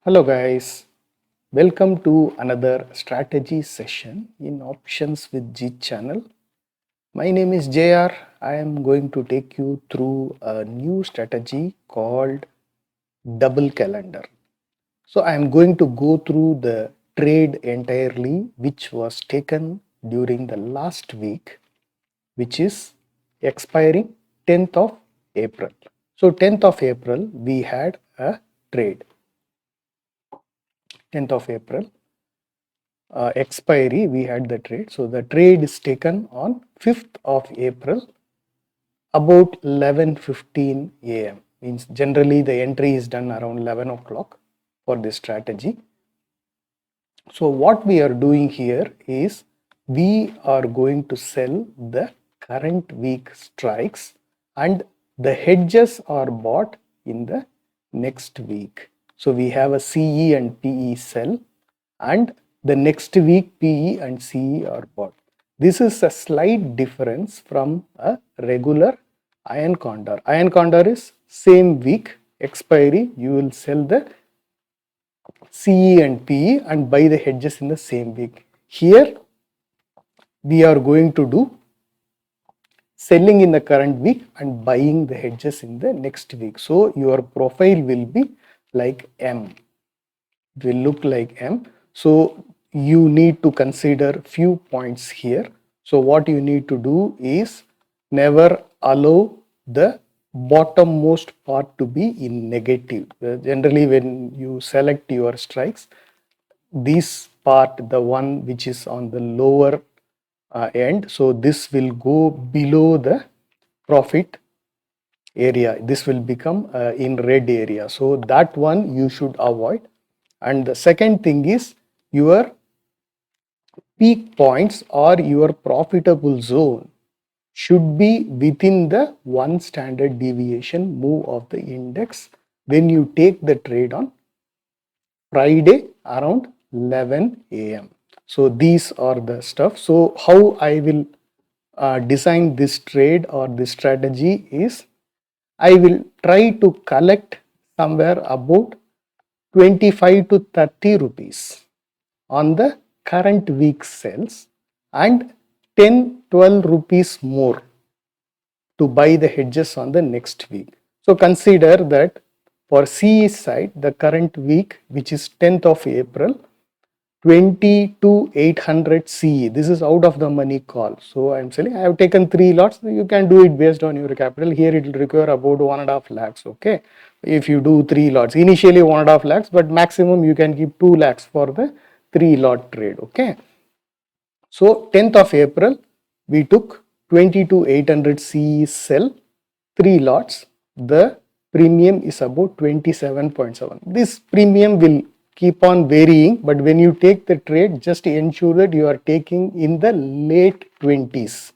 Hello guys, welcome to another strategy session in Options with G channel. My name is JR. I am going to take you through a new strategy called double calendar. So I am going to go through the trade entirely which was taken during the last week, which is expiring 10th of April. So 10th of April we had a trade. 10th of April expiry we had the trade. So the trade is taken on 5th of April about 11:15 a.m. Means generally the entry is done around 11 o'clock for this strategy. So what we are doing here is we are going to sell the current week strikes and the hedges are bought in the next week. So we have a CE and PE sell and the next week PE and CE are bought. This is a slight difference from a regular iron condor. Iron condor is same week expiry, you will sell the CE and PE and buy the hedges in the same week. Here we are going to do selling in the current week and buying the hedges in the next week. So your profile will be like M. It will look like M. So you need to consider few points here. So what you need to do is never allow the bottommost part to be in negative. Generally when you select your strikes, this part, the one which is on the lower end, so this will go below the profit area. This will become in red area. So that one you should avoid. And the second thing is your peak points or your profitable zone should be within the one standard deviation move of the index when you take the trade on Friday around 11 a.m. So these are the stuff. So how I will design this trade or this strategy is I will try to collect somewhere about 25 to 30 rupees on the current week sales and 10-12 rupees more to buy the hedges on the next week. So consider that for CE side, the current week, which is 10th of April, 20 to 800 CE. This is out of the money call. So I'm selling, I have taken 3 lots. You can do it based on your capital. Here it will require about 1.5 lakhs. Okay. If you do 3 lots, initially 1.5 lakhs, but maximum you can keep 2 lakhs for the 3 lot trade. Okay. So 10th of April, we took 20 to 800 CE sell 3 lots. The premium is about 27.7. This premium will keep on varying, but when you take the trade, just ensure that you are taking in the late 20s.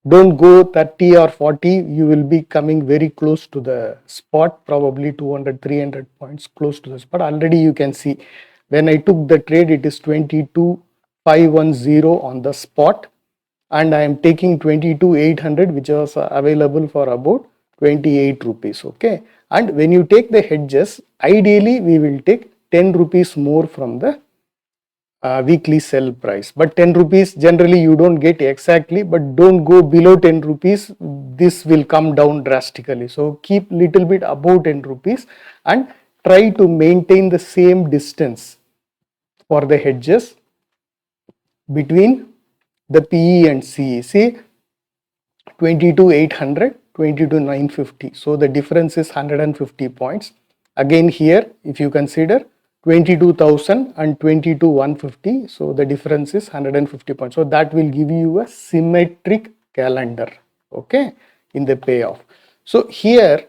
Don't go 30 or 40, you will be coming very close to the spot, probably 200, 300 points close to the spot. Already you can see when I took the trade, it is 22,510 on the spot and I am taking 22,800 which was available for about 28 rupees. Okay. And when you take the hedges, ideally we will take 10 rupees more from the weekly sell price, but 10 rupees generally you don't get exactly, but don't go below 10 rupees. This will come down drastically. So keep little bit above 10 rupees and try to maintain the same distance for the hedges between the PE and CE. See 22,800, 22,950. So the difference is 150 points. Again here, if you consider 22,000 and 22,150, so the difference is 150 points. So that will give you a symmetric calendar, okay, in the payoff. So here,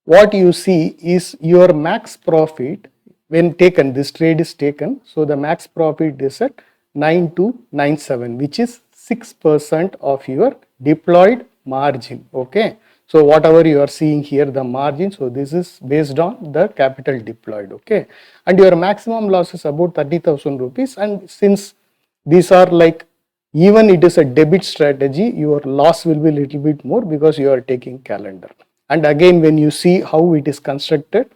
what you see is your max profit when taken, this trade is taken. So the max profit is at 9297, which is 6% of your deployed margin. Okay. So whatever you are seeing here, the margin, so this is based on the capital deployed. Okay. And your maximum loss is about 30,000 rupees. And since these are like, even it is a debit strategy, your loss will be a little bit more because you are taking calendar. And again, when you see how it is constructed,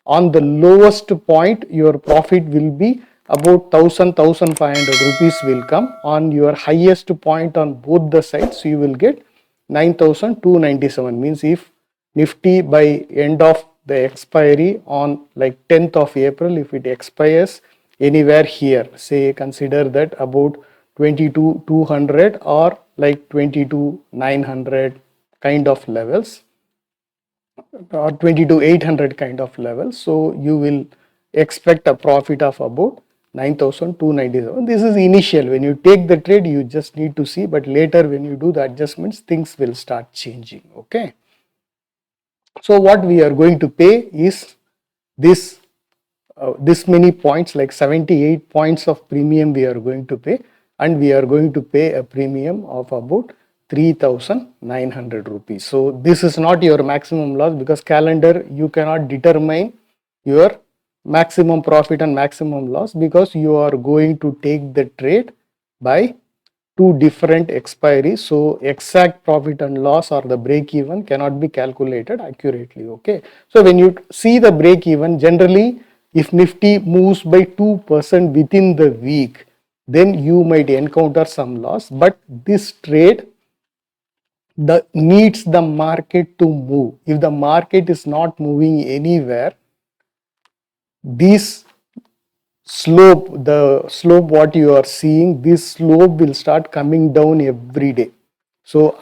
On the lowest point, your profit will be about 1500 rupees will come. On your highest point on both the sides, you will get 9297. Means if Nifty by end of the expiry on like 10th of April, if it expires anywhere here, say consider that about 22,200 or like 22,900 kind of levels, or 22,800 kind of levels. So you will expect a profit of about 9,297. This is initial. When you take the trade, you just need to see, but later when you do the adjustments, things will start changing. Okay. So what we are going to pay is this many points, like 78 points of premium we are going to pay, and we are going to pay a premium of about 3,900 rupees. So this is not your maximum loss, because calendar you cannot determine your maximum profit and maximum loss, because you are going to take the trade by two different expiries. So exact profit and loss or the break even cannot be calculated accurately. Okay. So when you see the break even, generally if Nifty moves by 2% within the week, then you might encounter some loss. But this trade needs the market to move. If the market is not moving anywhere, this slope, the slope what you are seeing, this slope will start coming down every day. So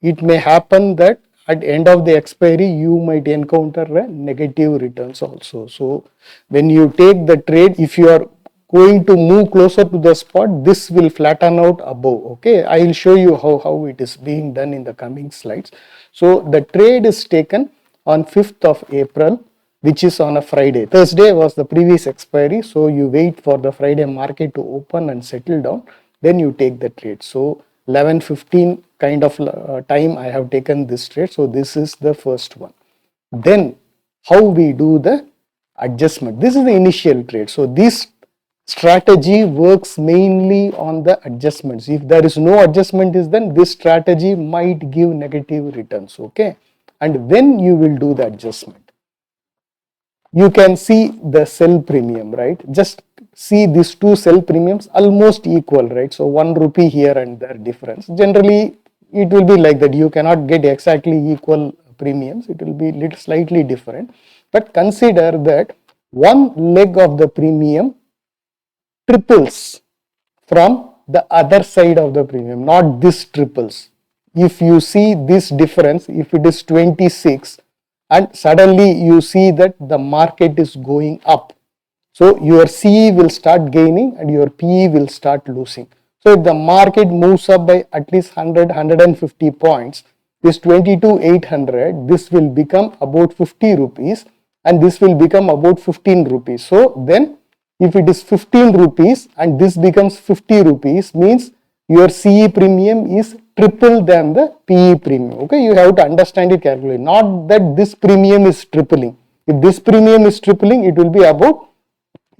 it may happen that at end of the expiry, you might encounter a negative returns also. So when you take the trade, if you are going to move closer to the spot, this will flatten out above. Okay, I will show you how it is being done in the coming slides. So the trade is taken on 5th of April, which is on a Friday. Thursday was the previous expiry, so you wait for the Friday market to open and settle down, then you take the trade. So 11:15 kind of time I have taken this trade. So this is the first one. Then how we do the adjustment. This is the initial trade. So this strategy works mainly on the adjustments. If there is no adjustment is then this strategy might give negative returns. Okay, and then you will do the adjustment. You can see the sell premium, right? Just see these two sell premiums almost equal, right? So 1 rupee here and there difference. Generally, it will be like that. You cannot get exactly equal premiums. It will be little slightly different. But consider that one leg of the premium triples from the other side of the premium, not this triples. If you see this difference, if it is 26, and suddenly you see that the market is going up, so your CE will start gaining and your PE will start losing. So if the market moves up by at least 150 points, this 22,800, this will become about 50 rupees and this will become about 15 rupees. So then if it is 15 rupees and this becomes 50 rupees, means your CE premium is triple than the PE premium. Okay, you have to understand it carefully. Not that this premium is tripling. If this premium is tripling, it will be about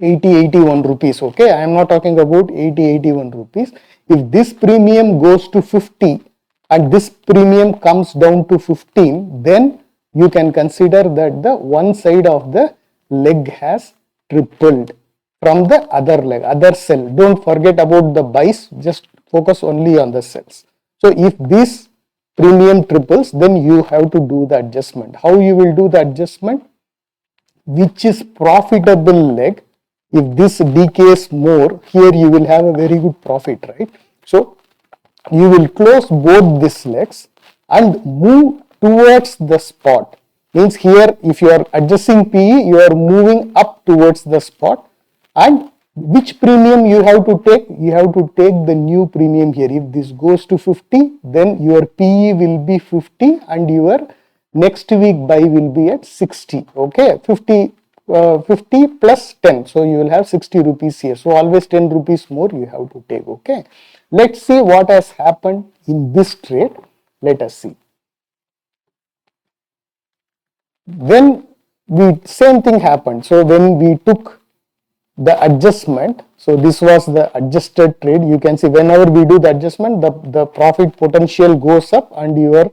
80-81 rupees. Okay, I am not talking about 80-81 rupees. If this premium goes to 50 and this premium comes down to 15, then you can consider that the one side of the leg has tripled from the other leg, other cell. Don't forget about the buys, just focus only on the cells. So if this premium triples, then you have to do the adjustment. How you will do the adjustment? Which is profitable leg? If this decays more, here you will have a very good profit, right? So you will close both these legs and move towards the spot. Means here, if you are adjusting PE, you are moving up towards the spot. And which premium you have to take? You have to take the new premium here. If this goes to 50, then your PE will be 50 and your next week buy will be at 60. Okay, 50 plus 10. So you will have 60 rupees here. So always 10 rupees more you have to take. Okay, let's see what has happened in this trade. Let us see. When same thing happened. So when we took the adjustment, so this was the adjusted trade. You can see whenever we do the adjustment, the profit potential goes up and your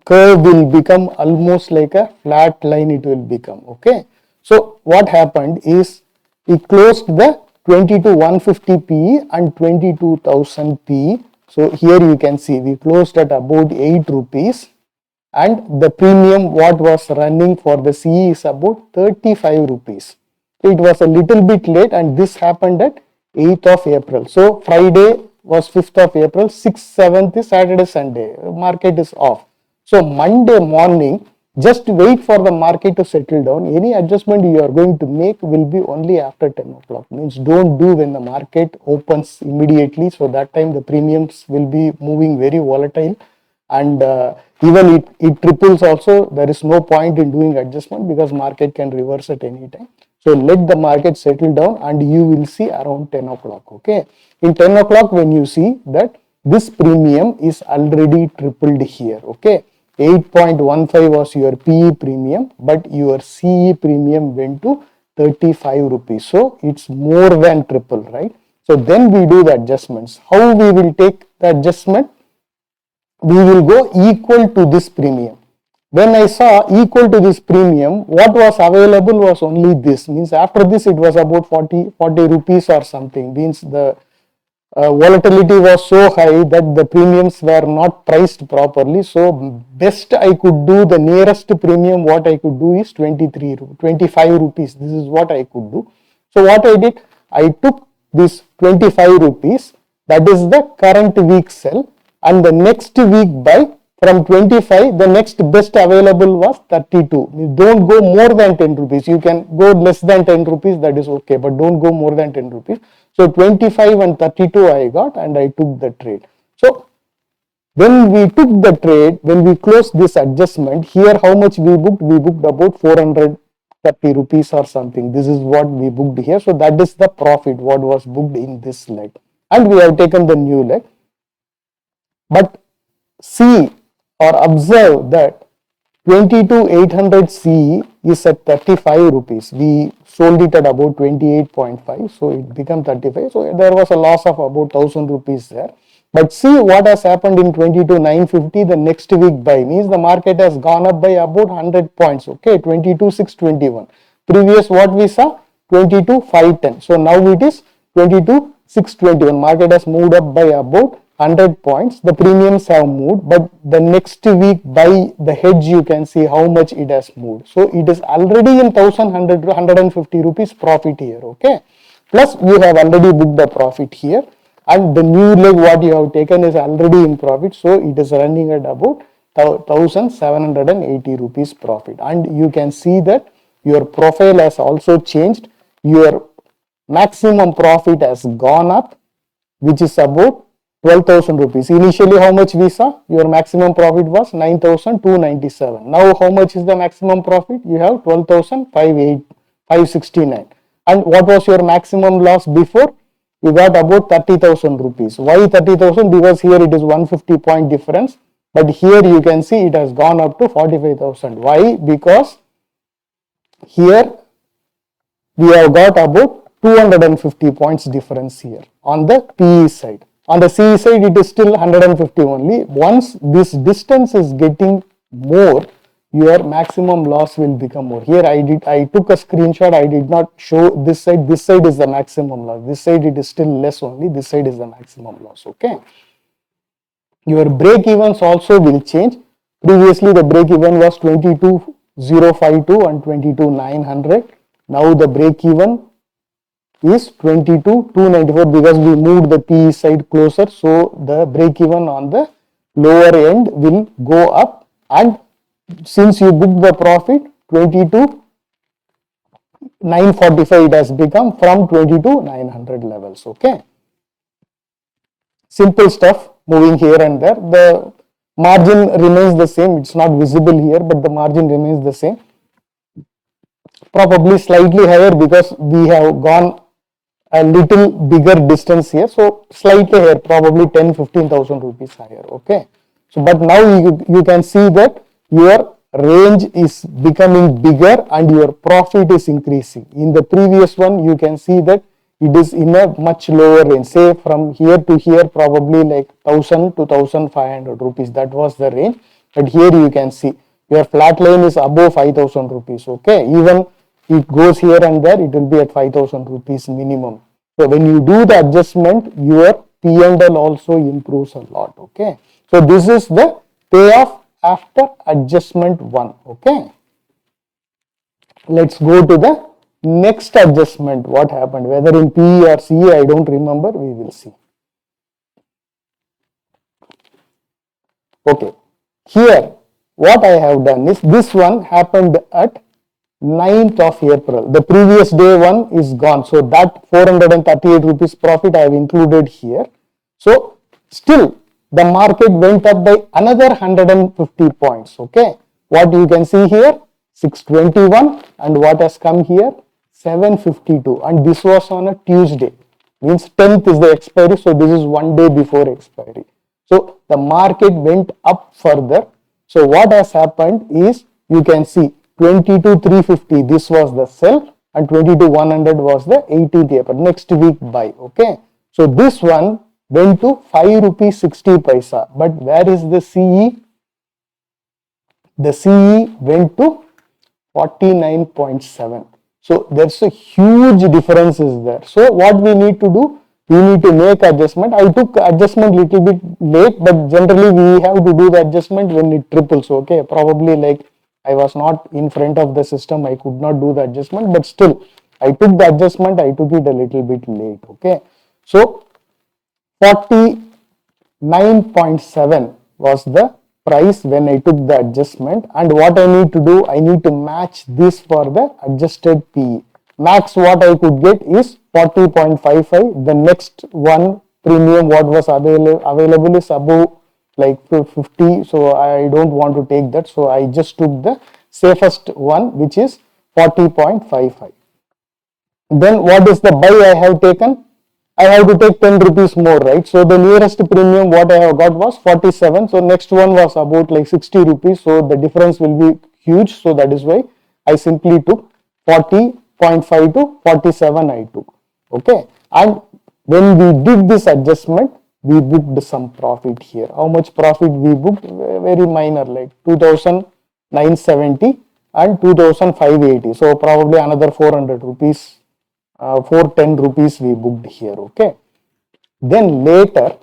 curve will become almost like a flat line, it will become. Okay, so what happened is we closed the 22,150 PE and 22,000 PE. So here you can see we closed at about 8 rupees, and the premium what was running for the CE is about 35 rupees. So it was a little bit late, and this happened at 8th of April. So Friday was 5th of April, 6th, 7th is Saturday, Sunday. Market is off. So Monday morning, just wait for the market to settle down. Any adjustment you are going to make will be only after 10 o'clock. Means don't do when the market opens immediately. So that time the premiums will be moving very volatile, and even it triples also, there is no point in doing adjustment because market can reverse at any time. So let the market settle down and you will see around 10 o'clock. Okay, in 10 o'clock when you see that this premium is already tripled here. Okay, 8.15 was your PE premium, but your CE premium went to 35 rupees. So it's more than triple, right? So then we do the adjustments. How we will take the adjustment? We will go equal to this premium. When I saw equal to this premium, what was available was only this. Means after this it was about 40 rupees or something. Means the volatility was so high that the premiums were not priced properly. So best I could do, the nearest premium what I could do is 25 rupees. This is what I could do. So what I did, I took this 25 rupees, that is the current week sell, and the next week buy from 25, the next best available was 32. You don't go more than 10 rupees. You can go less than 10 rupees, that is okay, but don't go more than 10 rupees. So 25 and 32 I got, and I took the trade. So when we took the trade, when we closed this adjustment, here how much we booked? We booked about 430 rupees or something. This is what we booked here. So that is the profit what was booked in this leg. And we have taken the new leg. But see or observe that 22,800 CE is at 35 rupees. We sold it at about 28.5, so it became 35. So there was a loss of about 1,000 rupees there. But see what has happened in 22,950. The next week buy means the market has gone up by about 100 points. Okay, 22,621. Previous what we saw 22,510. So now it is 22,621. Market has moved up by about 100 points. The premiums have moved, but the next week by the hedge you can see how much it has moved. So it is already in 1,150 rupees profit here. Okay, plus you have already booked the profit here, and the new leg what you have taken is already in profit. So it is running at about 1,780 rupees profit, and you can see that your profile has also changed. Your maximum profit has gone up, which is about 12,000 rupees. Initially how much we saw? Your maximum profit was 9,297. Now how much is the maximum profit? You have 12,569. And what was your maximum loss before? You got about 30,000 rupees. Why 30,000? Because here it is 150 point difference, but here you can see it has gone up to 45,000. Why? Because here we have got about 250 points difference here on the PE side. On the CE side, it is still 150 only. Once this distance is getting more, your maximum loss will become more. Here I took a screenshot. I did not show this side. This side is the maximum loss. This side it is still less only. This side is the maximum loss. Okay. Your break evens also will change. Previously the break even was 22,052 and 22,900. Now the break even is 22,294 because we moved the PE side closer. So the break even on the lower end will go up, and since you booked the profit 22,945 it has become from 22,900 levels. Okay, simple stuff moving here and there. The margin remains the same. It's not visible here, but the margin remains the same. Probably slightly higher because we have gone a little bigger distance here, so slightly higher, probably 10,000-15,000 rupees higher. Okay, so but now you can see that your range is becoming bigger and your profit is increasing. In the previous one you can see that it is in a much lower range, say from here to here probably like 1,000 to 1,500 rupees, that was the range. but here you can see your flat line is above 5,000 rupees. Okay, even it goes here and there, it will be at 5,000 rupees minimum. So when you do the adjustment, your P&L also improves a lot. Okay, so this is the payoff after adjustment 1. Okay, let's go to the next adjustment. What happened, whether in PE or CE, I don't remember, we will see. Okay, here what I have done is, this one happened at 9th of April. The previous day one is gone. So that 438 rupees profit I have included here. So still the market went up by another 150 points. Okay, what you can see here, 621, and what has come here, 752, and this was on a Tuesday, means 10th is the expiry. So this is one day before expiry. So the market went up further. So what has happened is, you can see 22,350, this was the sell, and 22,100 was the 18th April, next week buy. Okay, so this one went to 5 rupees 60 paisa. But where is the CE? The CE went to 49.7. So there's a huge difference is there. So what we need to do, we need to make adjustment. I took adjustment little bit late, but generally we have to do the adjustment when it triples. Okay, probably like I was not in front of the system, I could not do the adjustment, but still I took the adjustment, I took it a little bit late. Okay, so 49.7 was the price when I took the adjustment, and what I need to do, I need to match this for the adjusted PE. Max what I could get is 40.55. The next one premium what was available is above like 50, so I don't want to take that, so I just took the safest one, which is 40.55. Then what is the buy I have taken? I have to take 10 rupees more, right? So the nearest premium what I have got was 47. So next one was about like 60 rupees. So the difference will be huge. So that is why I simply took 40.5 to 47 I took. Okay. And when we did this adjustment, we booked some profit here. How much profit we booked? Very minor, like 2,970 and 2,580. So probably another 400 rupees. 410 rupees we booked here. Okay, then later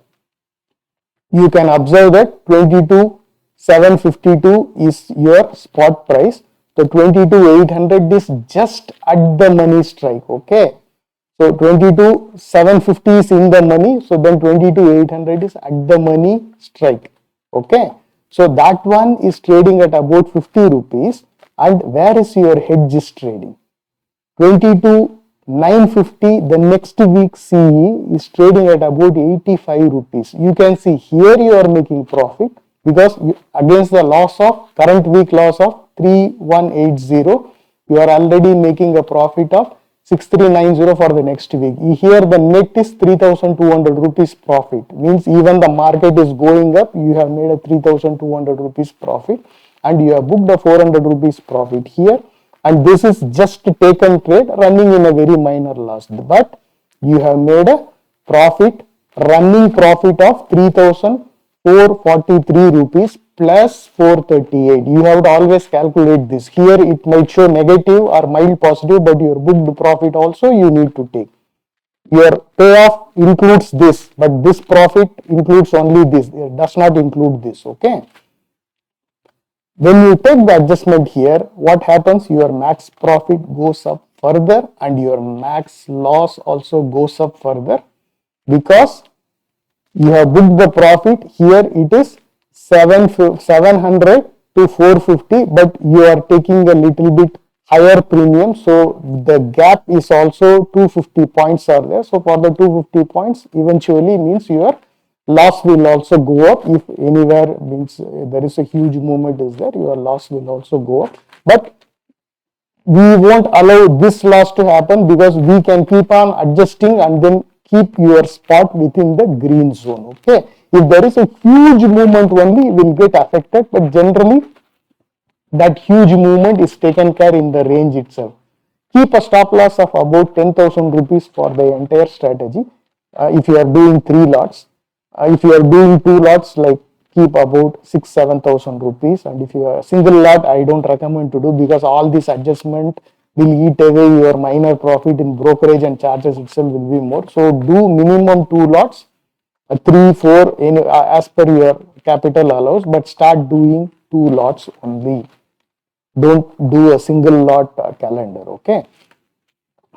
you can observe that 22,752 is your spot price. The 22,800 is just at the money strike. Okay, so 22,750 is in the money, so then 22,800 is at the money strike. Okay, so that one is trading at about 50 rupees, and where is your hedge is trading? 22,950, the next week CE is trading at about 85 rupees. You can see here you are making profit, because against the loss of current week loss of 3,180, you are already making a profit of 6,390 for the next week. Here the net is 3,200 rupees profit, means even the market is going up, you have made a 3,200 rupees profit, and you have booked a 400 rupees profit here. And this is just taken trade running in a very minor loss, but you have made a profit, running profit of 3,443 rupees plus 438. You have to always calculate this. Here it might show negative or mild positive, but your booked profit also you need to take. Your payoff includes this, but this profit includes only this. It does not include this. Okay. When you take the adjustment here, what happens? Your max profit goes up further and your max loss also goes up further, because you have booked the profit. Here it is 700 to 450, but you are taking a little bit higher premium. So the gap is also 250 points are there. So for the 250 points eventually means your loss will also go up. If anywhere means there is a huge movement is there, your loss will also go up. But we won't allow this loss to happen, because we can keep on adjusting and then keep your spot within the green zone. Okay, if there is a huge movement only, will get affected, but generally that huge movement is taken care in the range itself. Keep a stop loss of about 10,000 rupees for the entire strategy. If you are doing 3 lots, if you are doing 2 lots, like keep about 6,000-7,000 rupees. And if you are a single lot, I don't recommend to do, because all this adjustment will eat away your minor profit in brokerage and charges itself will be more. So do minimum 2 lots, 3, 4 as per your capital allows, but start doing 2 lots only. Don't do a single lot calendar. Okay.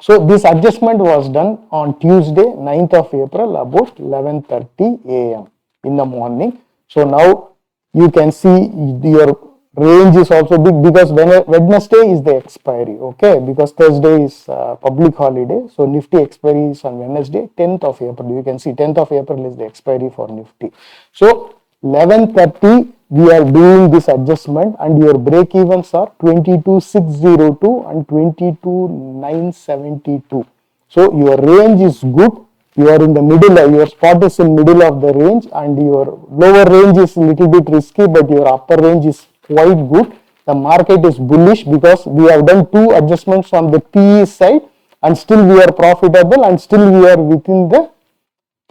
So this adjustment was done on Tuesday, 9th of April, about 11:30 a.m. in the morning. So now you can see your range is also big, because Wednesday is the expiry. Okay, because Thursday is public holiday. So Nifty expiry is on Wednesday, 10th of April. You can see 10th of April is the expiry for Nifty. So 11:30 we are doing this adjustment, and your break evens are 22,602 and 22,972. So your range is good. You are in the middle, your spot is in middle of the range, and your lower range is a little bit risky, but your upper range is quite good. The market is bullish because we have done 2 adjustments on the PE side, and still we are profitable, and still we are within the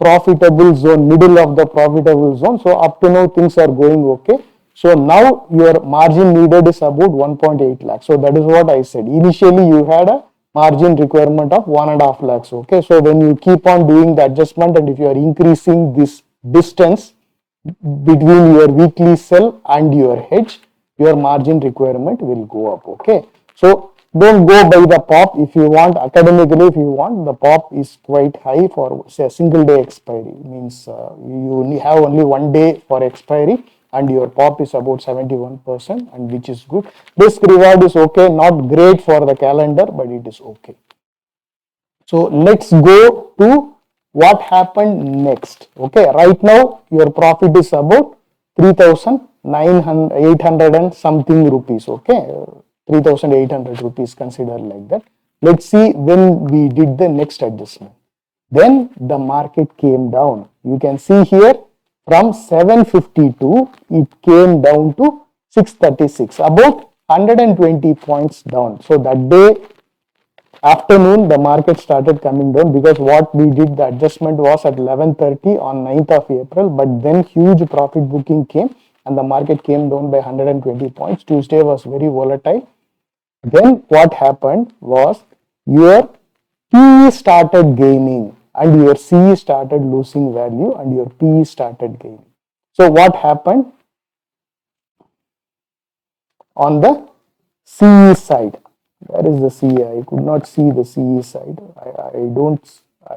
profitable zone, middle of the profitable zone. So up to now things are going okay. So now your margin needed is about 1.8 lakhs. So that is what I said. Initially you had a margin requirement of 1.5 lakhs. Okay. So when you keep on doing the adjustment, and if you are increasing this distance between your weekly sell and your hedge, your margin requirement will go up. Okay. So don't go by the pop. If you want, academically, if you want, the pop is quite high for, say, a single day expiry. Means you have only 1 day for expiry, and your pop is about 71%, and which is good. Risk reward is okay, not great for the calendar, but it is okay. So let's go to what happened next. Okay, right now your profit is about 3,800 and something rupees. Okay. 3,800 rupees, consider like that. Let's see when we did the next adjustment. Then the market came down. You can see here from 752, it came down to 636, about 120 points down. So that day afternoon, the market started coming down, because what we did, the adjustment was at 11:30 on 9th of April, but then huge profit booking came, and the market came down by 120 points. Tuesday was very volatile. Then what happened was your PE started gaining, and your CE started losing value, and your PE started gaining. So what happened on the CE side? Where is the CE? I could not see the CE side.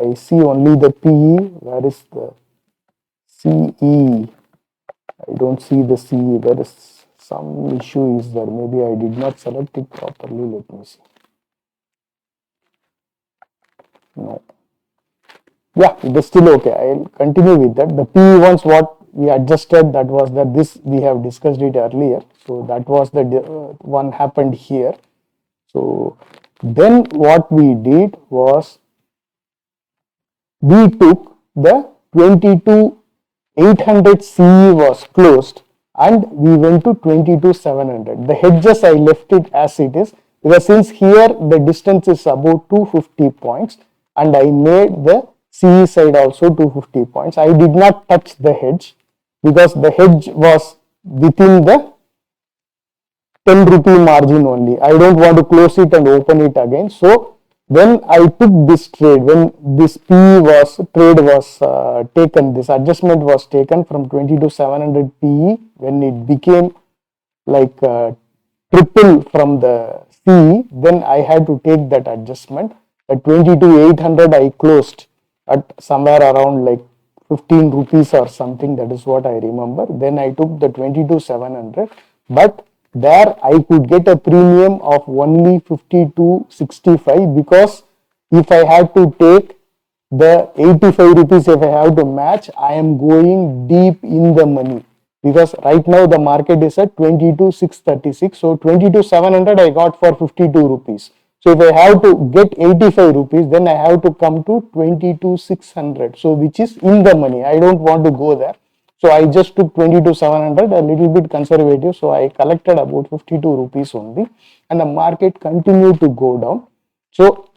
I see only the PE. Where is the CE? I don't see the CE. There is some issue is there. Maybe I did not select it properly. Let me see. No. Yeah, it is still okay. I'll continue with that. The PE ones, what we adjusted, that was that this we have discussed it earlier. So that was the one happened here. So then what we did was we took the 22,800 CE was closed, and we went to 22,700. The hedges I left it as it is, because since here the distance is about 250 points, and I made the CE side also 250 points. I did not touch the hedge, because the hedge was within the 10 rupee margin only. I don't want to close it and open it again. So when I took this trade, when this PE trade was taken, this adjustment was taken from 22,700 PE, when it became like triple from the CE, then I had to take that adjustment. At 22,800 I closed at somewhere around like 15 rupees or something. That is what I remember. Then I took the 22,700, but there I could get a premium of only 52.65, because if I had to take the 85 rupees, if I have to match, I am going deep in the money, because right now the market is at 22,636. So 22,700 I got for 52 rupees. So if I have to get 85 rupees, then I have to come to 22,600. So which is in the money. I don't want to go there. So I just took 22,700, a little bit conservative. So I collected about 52 rupees only, and the market continued to go down. So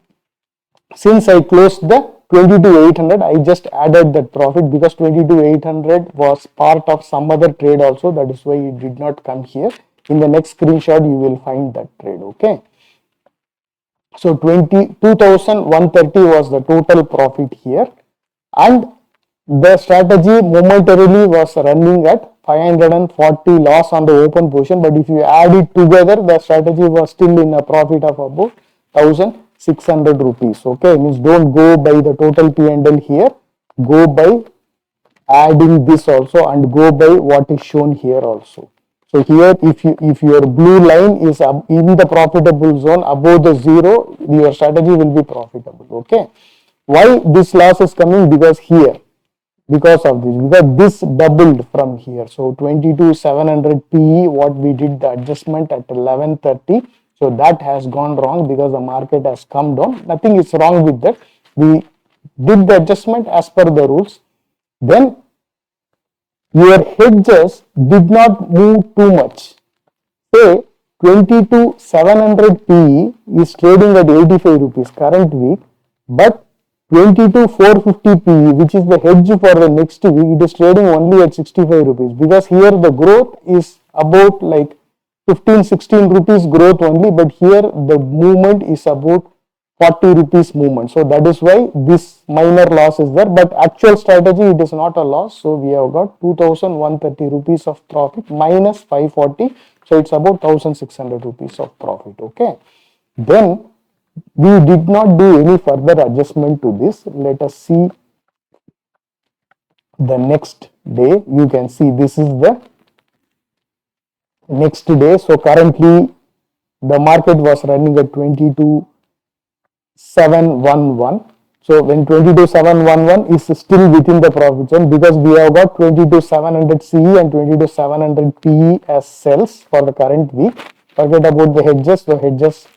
since I closed the 22,800. I just added that profit because 22,800 was part of some other trade also. That is why it did not come here. In the next screenshot, you will find that trade. Okay. So 22,130 was the total profit here, and the strategy momentarily was running at 540 loss on the open position, but if you add it together, the strategy was still in a profit of about 1,600 rupees. Okay, means don't go by the total P&L here, go by adding this also and go by what is shown here also. So here, if your blue line is in the profitable zone above the zero, your strategy will be profitable. Okay. Why this loss is coming? Because here, because of this, because this doubled from here. So 22,700 PE, what we did the adjustment at 11:30. So that has gone wrong because the market has come down. Nothing is wrong with that. We did the adjustment as per the rules. Then your hedges did not move too much. Say 22,700 PE is trading at 85 rupees current week, but 22,450 PE, which is the hedge for the next week, it is trading only at 65 rupees because here the growth is about like 15-16 rupees growth only, but here the movement is about 40 rupees movement. So that is why this minor loss is there, but actual strategy it is not a loss. So we have got 2,130 rupees of profit minus 540. So it's about 1,600 rupees of profit. Okay. Then we did not do any further adjustment to this. Let us see the next day. You can see this is the next day. So currently the market was running at 22,711. So when 22,711 is still within the profit zone because we have got 22,700 CE and 22,700 PE as sells for the current week. Forget about the hedges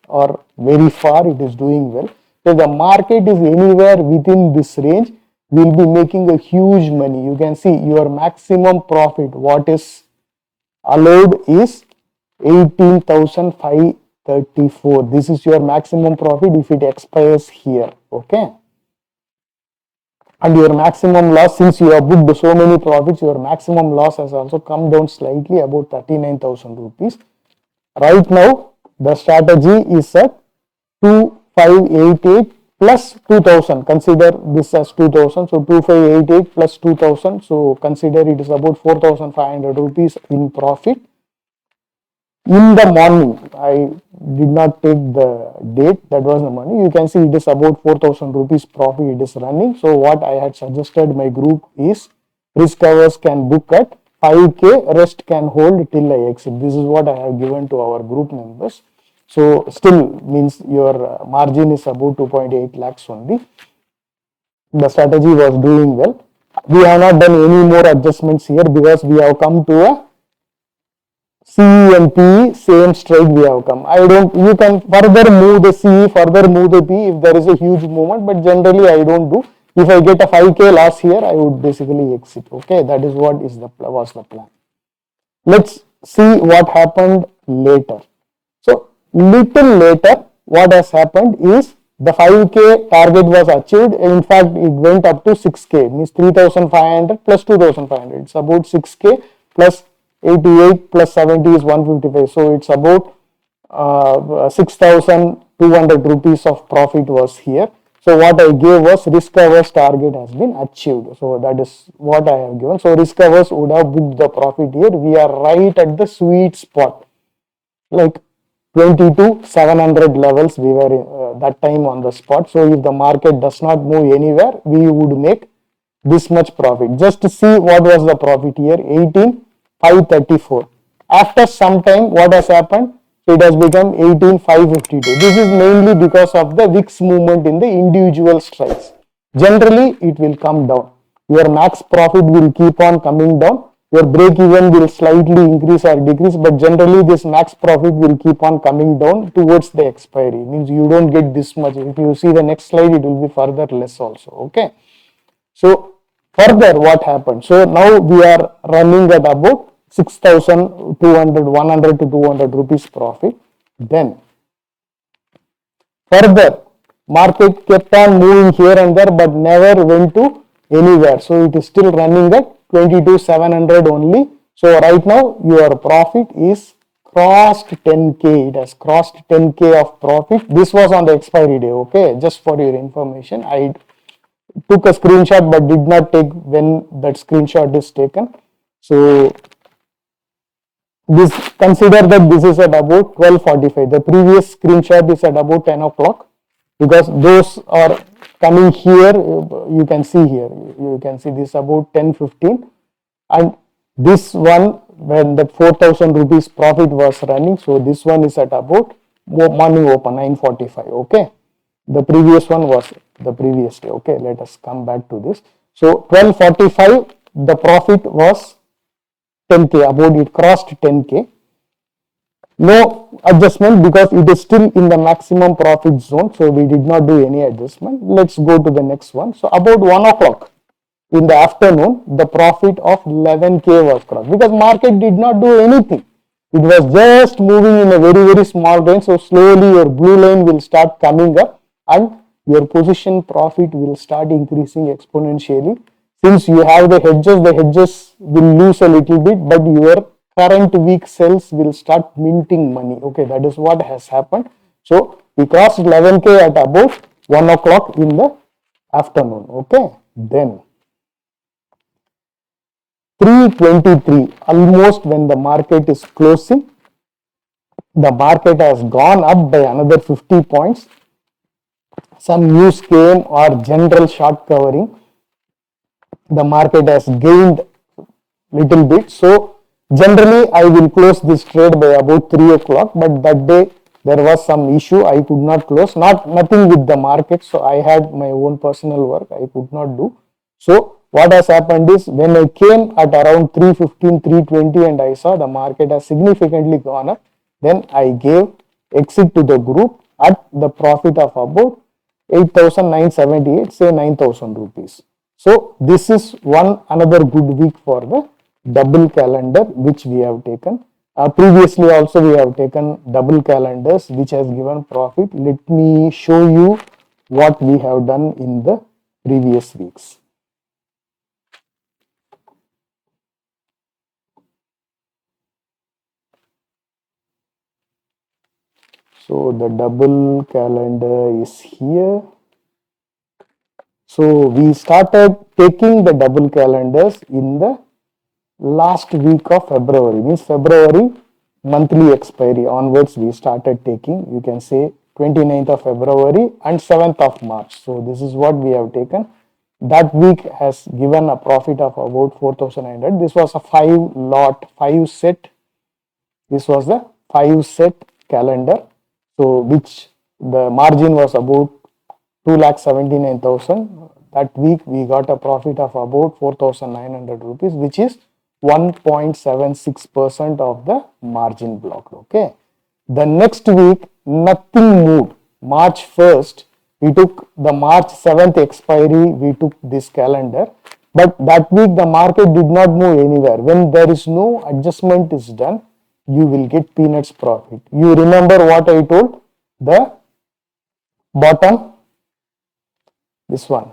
are very far, it is doing well. So the market is anywhere within this range, we will be making a huge money. You can see your maximum profit, what is allowed is 18,534. This is your maximum profit if it expires here. Okay. And your maximum loss, since you have booked so many profits, your maximum loss has also come down slightly, about 39,000 rupees. Right now, the strategy is at 2,588 plus 2,000. Consider this as 2,000. So 2,588 plus 2,000. So consider it is about 4,500 rupees in profit. In the morning, I did not take the date, that was the money. You can see it is about 4,000 rupees profit it is running. So what I had suggested my group is risk averse can book at 5K, rest can hold till I exit. This is what I have given to our group members. So still means your margin is about 2.8 lakhs only. The strategy was doing well. We have not done any more adjustments here because we have come to a CE and PE, same strike we have come. You can further move the CE, further move the PE if there is a huge movement, but generally I don't do. If I get a 5K loss here, I would basically exit. Okay, that is what was the plan. Let's see what happened later. So little later, what has happened is the 5K target was achieved. In fact, it went up to 6K, means 3,500 plus 2,500. It's about 6K plus 88 plus 70 is 155. So it's about 6,200 rupees of profit was here. So what I gave was risk averse target has been achieved. So that is what I have given. So risk averse would have booked the profit here. We are right at the sweet spot, like 22,700 levels. We were that time on the spot. So if the market does not move anywhere, we would make this much profit. Just to see what was the profit here, 18,534. After some time, what has happened? So it has become 18,552. This is mainly because of the VIX movement in the individual strikes. Generally, it will come down. Your max profit will keep on coming down. Your break even will slightly increase or decrease, but generally this max profit will keep on coming down towards the expiry. Means you don't get this much. If you see the next slide, it will be further less also. Okay. So further, what happened? So now we are running at about 6,200, 100 to 200 rupees profit. Then further, market kept on moving here and there but never went to anywhere. So it is still running at 22,700 only. So right now your profit is crossed 10k. It has crossed 10k of profit. This was on the expiry day. Okay, just for your information, I took a screenshot but did not take when that screenshot is taken. So this, consider that this is at about 12:45. The previous screenshot is at about 10 o'clock because those are coming here. You can see here. You can see this about 10:15, and this one when the 4,000 rupees profit was running. So this one is at about morning open 9:45. Okay, the previous one was the previous day. Okay, let us come back to this. So 12:45, the profit was 10k, about it crossed 10k. No adjustment because it is still in the maximum profit zone. So we did not do any adjustment. Let's go to the next one. So about 1 o'clock in the afternoon, the profit of 11k was crossed because market did not do anything. It was just moving in a very small range. So slowly your blue line will start coming up and your position profit will start increasing exponentially. Since you have the hedges will lose a little bit, but your current week sales will start minting money. Okay, that is what has happened. So we crossed 11k at about 1 o'clock in the afternoon. Okay, then 3:23, almost when the market is closing, the market has gone up by another 50 points. Some news came or general short covering. The market has gained little bit. So generally I will close this trade by about 3 o'clock, but that day there was some issue. I could not close, nothing with the market. So I had my own personal work I could not do. So what has happened is when I came at around 3:15, 3:20 and I saw the market has significantly gone up, then I gave exit to the group at the profit of about 8,978, say 9,000 rupees. So this is another good week for the double calendar which we have taken. Previously also we have taken double calendars which has given profit. Let me show you what we have done in the previous weeks. So the double calendar is here. So we started taking the double calendars in the last week of February, means February monthly expiry onwards we started taking. You can say 29th of February and 7th of March. So this is what we have taken. That week has given a profit of about 4,900. This was a 5 set. This was the 5 set calendar. So which the margin was about 2,79,000. That week we got a profit of about 4,900 rupees, which is 1.76% of the margin block. Okay. The next week nothing moved. March 1st we took the March 7th expiry, we took this calendar, but that week the market did not move anywhere. When there is no adjustment is done, you will get peanuts profit. You remember what I told? The bottom, this one,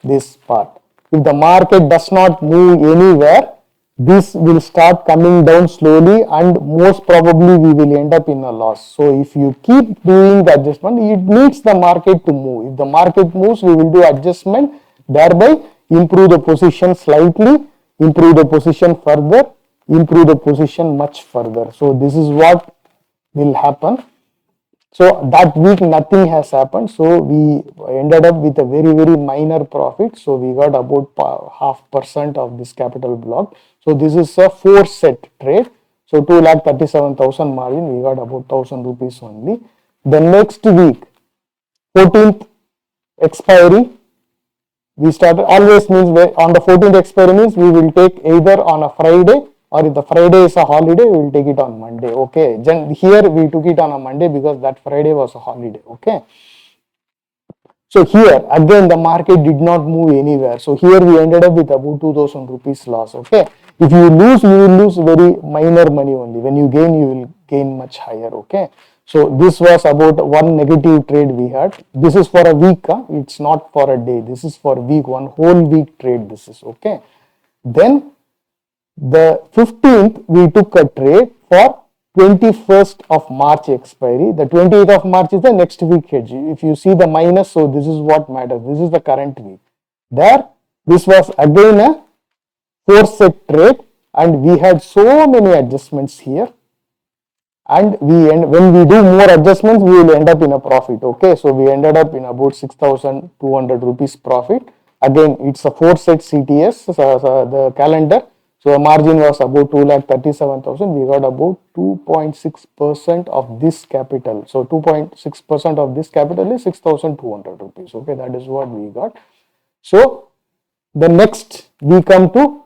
this part. If the market does not move anywhere, this will start coming down slowly and most probably we will end up in a loss. So if you keep doing the adjustment, it needs the market to move. If the market moves, we will do adjustment, thereby improve the position slightly, improve the position further, improve the position much further. So this is what will happen. So that week nothing has happened. So we ended up with a very minor profit. So we got about 0.5% of this capital block. So this is a 4 set trade. So 2,37,000 margin, we got about 1,000 rupees only. The next week, 14th expiry, we started, always means on the 14th expiry means we will take either on a Friday, or if the Friday is a holiday, we will take it on Monday. Okay. Here we took it on a Monday because that Friday was a holiday. Okay. So here again the market did not move anywhere. So here we ended up with about 2000 rupees loss. Okay. If you lose, you will lose very minor money only. When you gain, you will gain much higher. Okay. So this was about one negative trade we had. This is for a week. It's not for a day. This is for a week, one whole week trade. This is okay. Then the 15th we took a trade for 21st of March expiry. The 28th of March is the next week hedge. If you see the minus, so this is what matters. This is the current week. There, this was again a 4-set trade and we had so many adjustments here. And when we do more adjustments, we will end up in a profit. Okay, so we ended up in about 6,200 rupees profit. Again, it's a 4-set CTS, the calendar. So the margin was about 2,37,000. We got about 2.6% of this capital. So 2.6% of this capital is 6,200 rupees. Okay, that is what we got. So the next we come to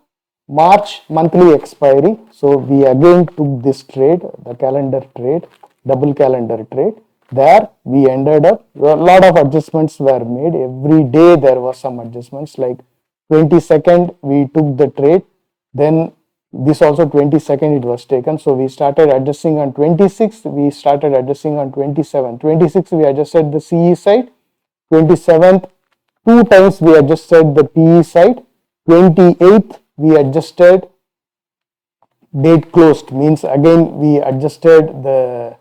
March monthly expiry. So we again took this trade, the calendar trade, double calendar trade. There we ended up, a lot of adjustments were made. Every day there was some adjustments, like 22nd we took the trade. Then this also 22nd it was taken. So we started adjusting on 26th, we started adjusting on 27th. 26th we adjusted the CE side. 27th, 2 times we adjusted the PE side. 28th we adjusted date closed, means again we adjusted the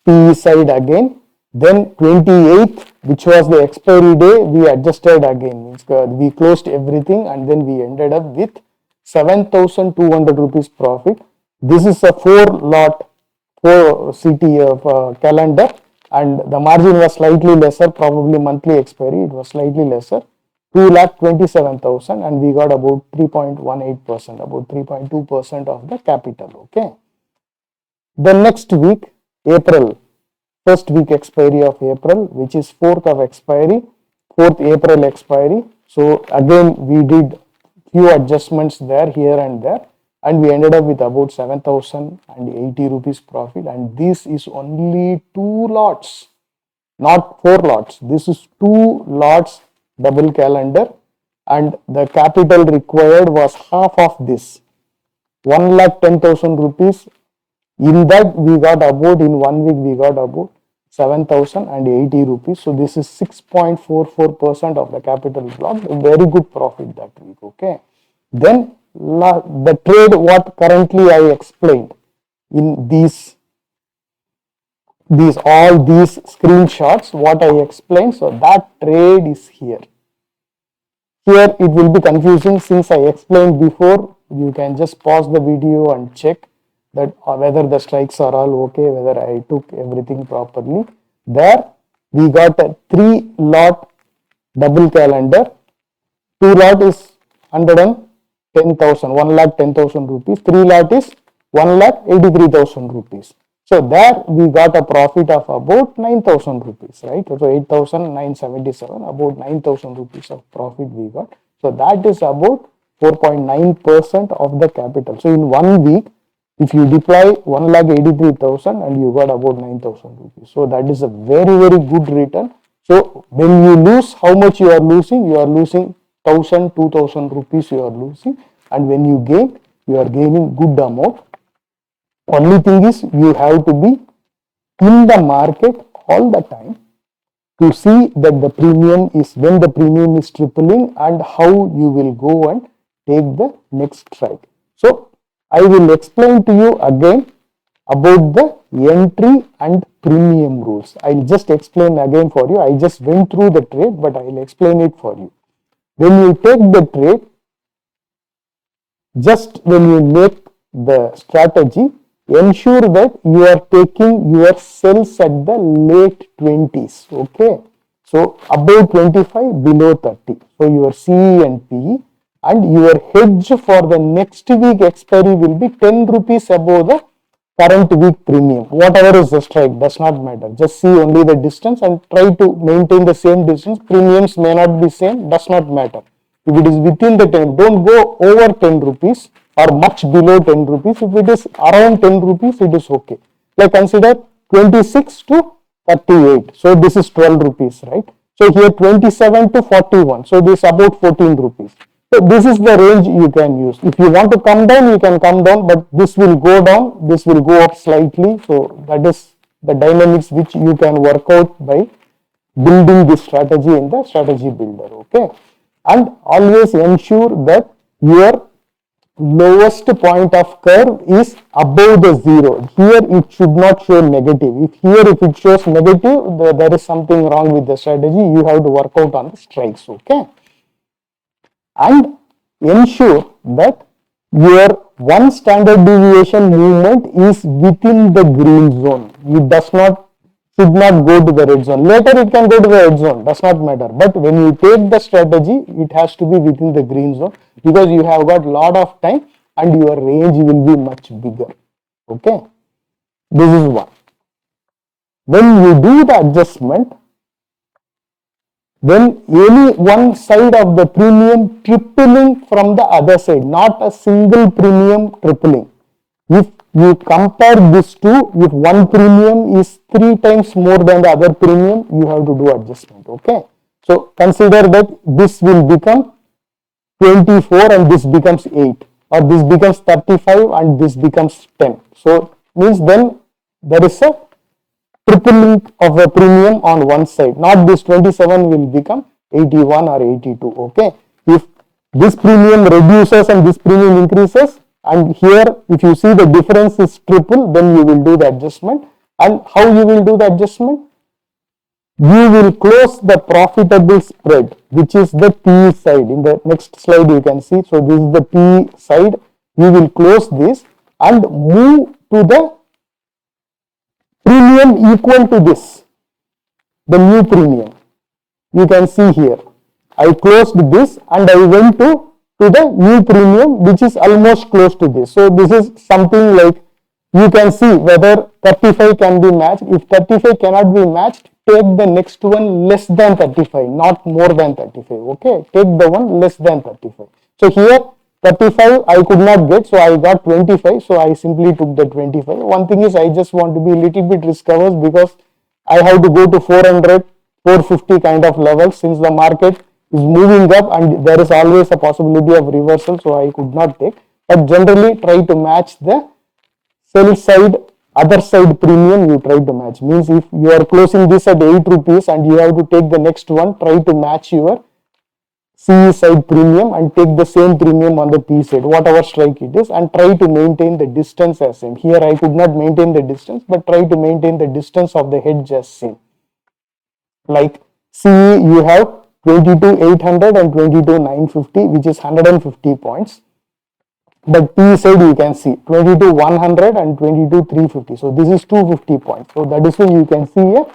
PE side again. Then 28th, which was the expiry day, we adjusted again, means we closed everything and then we ended up with 7,200 rupees profit. This is a 4 CT of calendar and the margin was slightly lesser, probably monthly expiry, it was slightly lesser, 2,27,000 and we got about 3.18%, about 3.2% of the capital. Okay. The next week, April, first week expiry of April, which is 4th of expiry, 4th April expiry. So again we did few adjustments there, here and there, and we ended up with about 7,080 rupees profit. And this is only 2 lots, not 4 lots. This is 2 lots double calendar, and the capital required was half of this, 1,10,000 rupees. In that we got about, in 1 week we got about 7,080 rupees. So this is 6.44% of the capital blocked. A very good profit that week. Okay. Then the trade what currently I explained in all these screenshots, what I explained. So that trade is here. Here it will be confusing since I explained before. You can just pause the video and check that whether the strikes are all okay, whether I took everything properly. There we got a 3 lot double calendar. 2 lot is 110,000, 1,10,000 rupees. 3 lot is 1,83,000 rupees. So there we got a profit of about 9,000 rupees, right? So 8,977, about 9,000 rupees of profit we got. So that is about 4.9% of the capital. So in 1 week, if you deploy 1,83,000 and you got about 9,000 rupees. So that is a very, very good return. So when you lose, how much you are losing? You are losing 1,000, 2,000 rupees you are losing. And when you gain, you are gaining good amount. Only thing is you have to be in the market all the time to see that the premium is, when the premium is tripling and how you will go and take the next strike. So I will explain to you again about the entry and premium rules. I'll just explain again for you. I just went through the trade, but I will explain it for you. When you take the trade, just when you make the strategy, ensure that you are taking your sells at the late 20s. Okay. So above 25, below 30. So your CE and PE. And your hedge for the next week expiry will be 10 rupees above the current week premium. Whatever is the strike, does not matter. Just see only the distance and try to maintain the same distance. Premiums may not be same, does not matter. If it is within the 10, don't go over 10 rupees or much below 10 rupees. If it is around 10 rupees, it is okay. Like consider 26 to 38. So this is 12 rupees, right? So here 27 to 41. So this is about 14 rupees. So this is the range you can use. If you want to come down, you can come down, but this will go down, this will go up slightly. So that is the dynamics which you can work out by building this strategy in the strategy builder. Okay. And always ensure that your lowest point of curve is above the zero. Here it should not show negative. If it shows negative, there is something wrong with the strategy. You have to work out on the strikes. Okay. And ensure that your one standard deviation movement is within the green zone. It should not go to the red zone. Later it can go to the red zone, does not matter. But when you take the strategy, it has to be within the green zone because you have got lot of time and your range will be much bigger. Okay, this is one. When you do the adjustment, then any one side of the premium tripling from the other side, not a single premium tripling. If you compare these two, if one premium is 3 times more than the other premium, you have to do adjustment. Okay. So consider that this will become 24 and this becomes 8, or this becomes 35 and this becomes 10. So means then there is a tripling of a premium on one side, not this 27 will become 81 or 82. Okay. If this premium reduces and this premium increases, and here if you see the difference is triple, then you will do the adjustment. And how you will do the adjustment? You will close the profitable spread, which is the PE side. In the next slide you can see. So this is the PE side. You will close this and move to the premium equal to this, the new premium. You can see here. I closed this and I went to the new premium, which is almost close to this. So this is something like, you can see whether 35 can be matched. If 35 cannot be matched, take the next one less than 35, not more than 35. Okay, take the one less than 35. So here 35 I could not get, so I got 25. So I simply took the 25. One thing is I just want to be a little bit risk averse because I have to go to 400, 450 kind of levels since the market is moving up and there is always a possibility of reversal, so I could not take. But generally try to match the sell side, other side premium you try to match. Means if you are closing this at 8 rupees and you have to take the next one, try to match your CE side premium and take the same premium on the P side, whatever strike it is, and try to maintain the distance as same. Here I could not maintain the distance, but try to maintain the distance of the hedge as same. Like CE you have 22,800 and 22,950, which is 150 points. But P side you can see 22,100 and 22,350. So this is 250 points. So that is why you can see a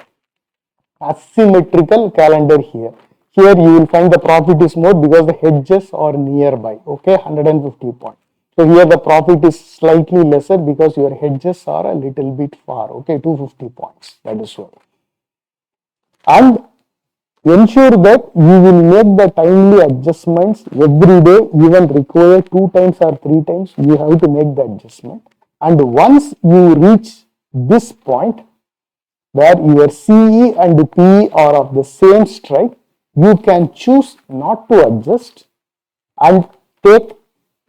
asymmetrical calendar here. Here you will find the profit is more because the hedges are nearby. Okay, 150 points. So here the profit is slightly lesser because your hedges are a little bit far. Okay, 250 points. That is why. And ensure that you will make the timely adjustments every day, even require 2 times or 3 times, you have to make the adjustment. And once you reach this point where your CE and PE are of the same strike, you can choose not to adjust and take,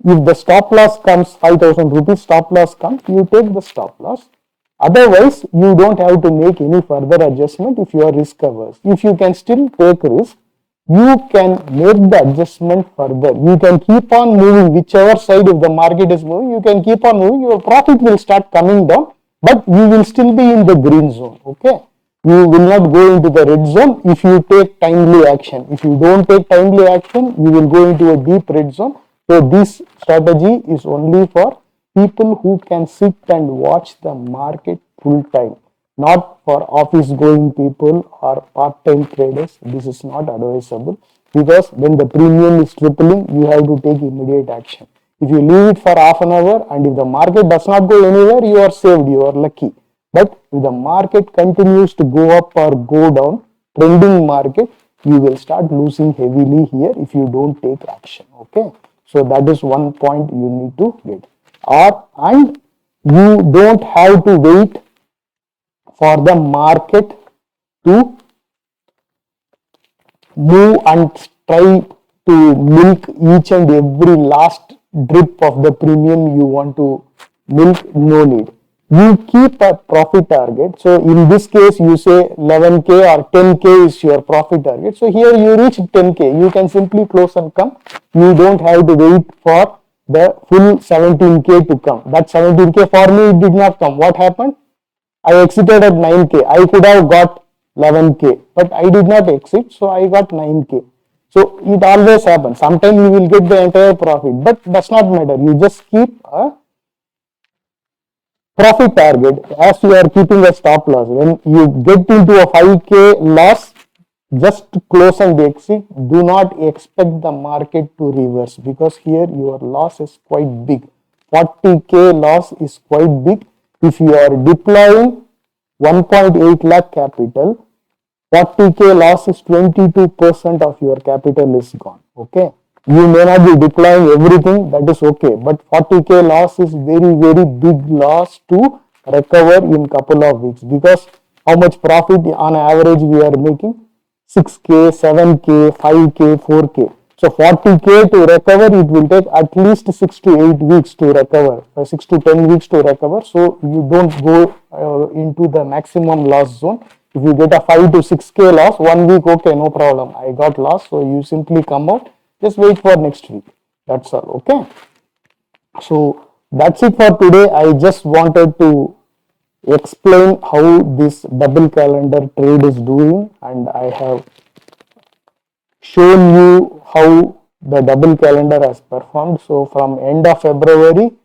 if the stop loss comes 5,000 rupees, stop loss comes, you take the stop loss. Otherwise, you don't have to make any further adjustment if you are risk averse. If you can still take risk, you can make the adjustment further. You can keep on moving whichever side. If the market is moving, you can keep on moving. Your profit will start coming down, but you will still be in the green zone. Okay, you will not go into the red zone if you take timely action. If you don't take timely action, you will go into a deep red zone. So this strategy is only for people who can sit and watch the market full time, not for office going people or part-time traders. This is not advisable because when the premium is tripling, you have to take immediate action. If you leave it for half an hour and if the market does not go anywhere, you are saved, you are lucky. But if the market continues to go up or go down, trending market, you will start losing heavily here if you don't take action. Okay, so that is one point you need to get. And you don't have to wait for the market to move and try to milk each and every last drip of the premium you want to milk, no need. You keep a profit target. So in this case, you say 11K or 10K is your profit target. So here you reach 10K. You can simply close and come. You don't have to wait for the full 17K to come. That 17K for me, it did not come. What happened? I exited at 9K. I could have got 11K, but I did not exit. So I got 9K. So it always happens. Sometimes you will get the entire profit, but does not matter. You just keep a profit target as you are keeping a stop loss. When you get into a 5K loss, just close and exit. Do not expect the market to reverse because here your loss is quite big. 40K loss is quite big. If you are deploying 1.8 lakh capital, 40K loss is 22% of your capital is gone. Okay. You may not be deploying everything, that is okay, but 40K loss is very, very big loss to recover in couple of weeks because how much profit on average we are making? 6K, 7K, 5K, 4K. So 40K to recover, it will take at least 6 to 8 weeks to recover, 6 to 10 weeks to recover. So you don't go into the maximum loss zone. If you get a 5 to 6K loss, 1 week, okay, no problem. I got loss, so you simply come out. Just wait for next week. That's all. Okay. So that's it for today. I just wanted to explain how this double calendar trade is doing, and I have shown you how the double calendar has performed. So from end of February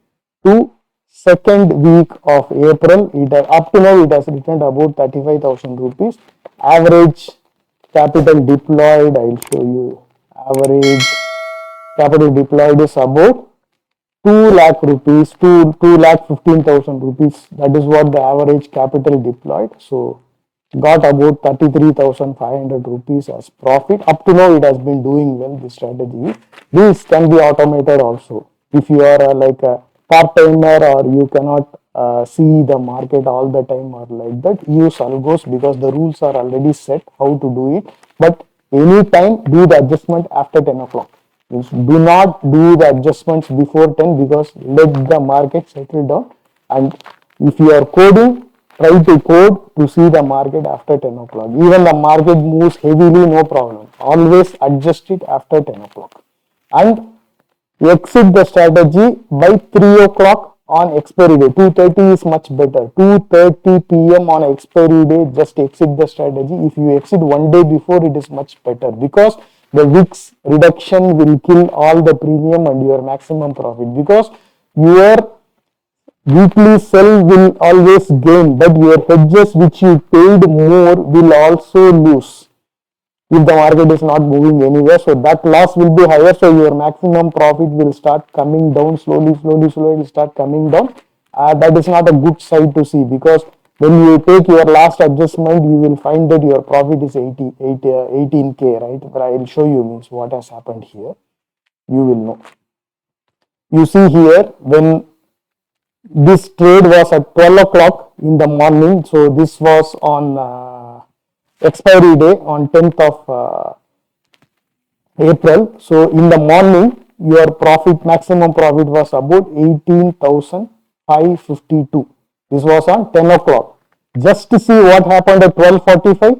to second week of April, up to now it has returned about 35,000 rupees. Average capital deployed, I will show you. Average capital deployed is about 2 lakh rupees, 2 lakh 15,000 rupees. That is what the average capital deployed. So got about 33,500 rupees as profit. Up to now it has been doing well, this strategy. This can be automated also. If you are like a part-timer or you cannot see the market all the time or like that, use algos because the rules are already set how to do it. But anytime do the adjustment after 10 o'clock. Do not do the adjustments before 10 because let the market settle down. And if you are coding, try to code to see the market after 10 o'clock. Even the market moves heavily, no problem. Always adjust it after 10 o'clock. And exit the strategy by 3 o'clock on expiry day. 2:30 is much better. 2:30 p.m. on expiry day, just exit the strategy. If you exit one day before, it is much better because the VIX reduction will kill all the premium and your maximum profit because your weekly sell will always gain, but your hedges which you paid more will also lose if the market is not moving anywhere. So that loss will be higher. So your maximum profit will start coming down slowly, it will start coming down. That is not a good side to see because when you take your last adjustment, you will find that your profit is 18K, right? But I will show you means what has happened here. You will know. You see here when this trade was at 12 o'clock in the morning. So this was on expiry day on 10th of April. So in the morning, your profit, maximum profit was about 18,552. This was on 10 o'clock. Just to see what happened at 12:45.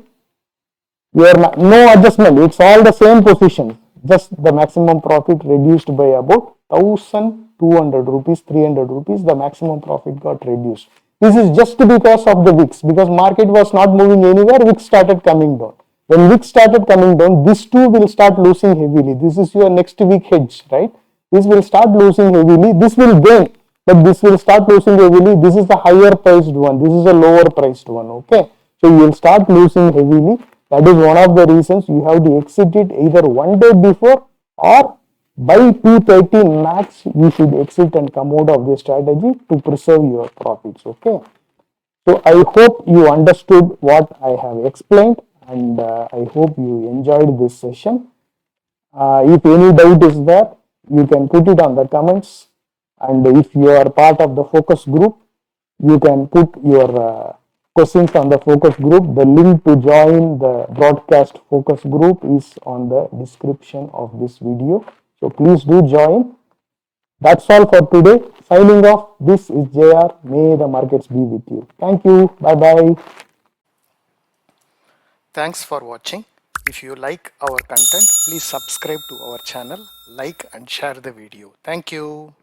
No adjustment. It's all the same position. Just the maximum profit reduced by about 1,200 rupees, 300 rupees. The maximum profit got reduced. This is just because of the VIX. Because market was not moving anywhere, VIX started coming down. When VIX started coming down, this too will start losing heavily. This is your next week hedge, right? This will start losing heavily. This will gain, but this will start losing heavily. This is the higher priced one. This is a lower priced one. Okay. So you will start losing heavily. That is one of the reasons you have to exit it either one day before or by 2:30 max. You should exit and come out of the strategy to preserve your profits. Okay. So I hope you understood what I have explained, and I hope you enjoyed this session. If any doubt is there, you can put it on the comments, and if you are part of the focus group, you can put your questions on the focus group, the link to join the broadcast focus group is on the description of this video. So please do join. That's all for today. Signing off. This is JR. May the markets be with you. Thank you. Bye bye. Thanks for watching. If you like our content, please subscribe to our channel, like and share the video. Thank you.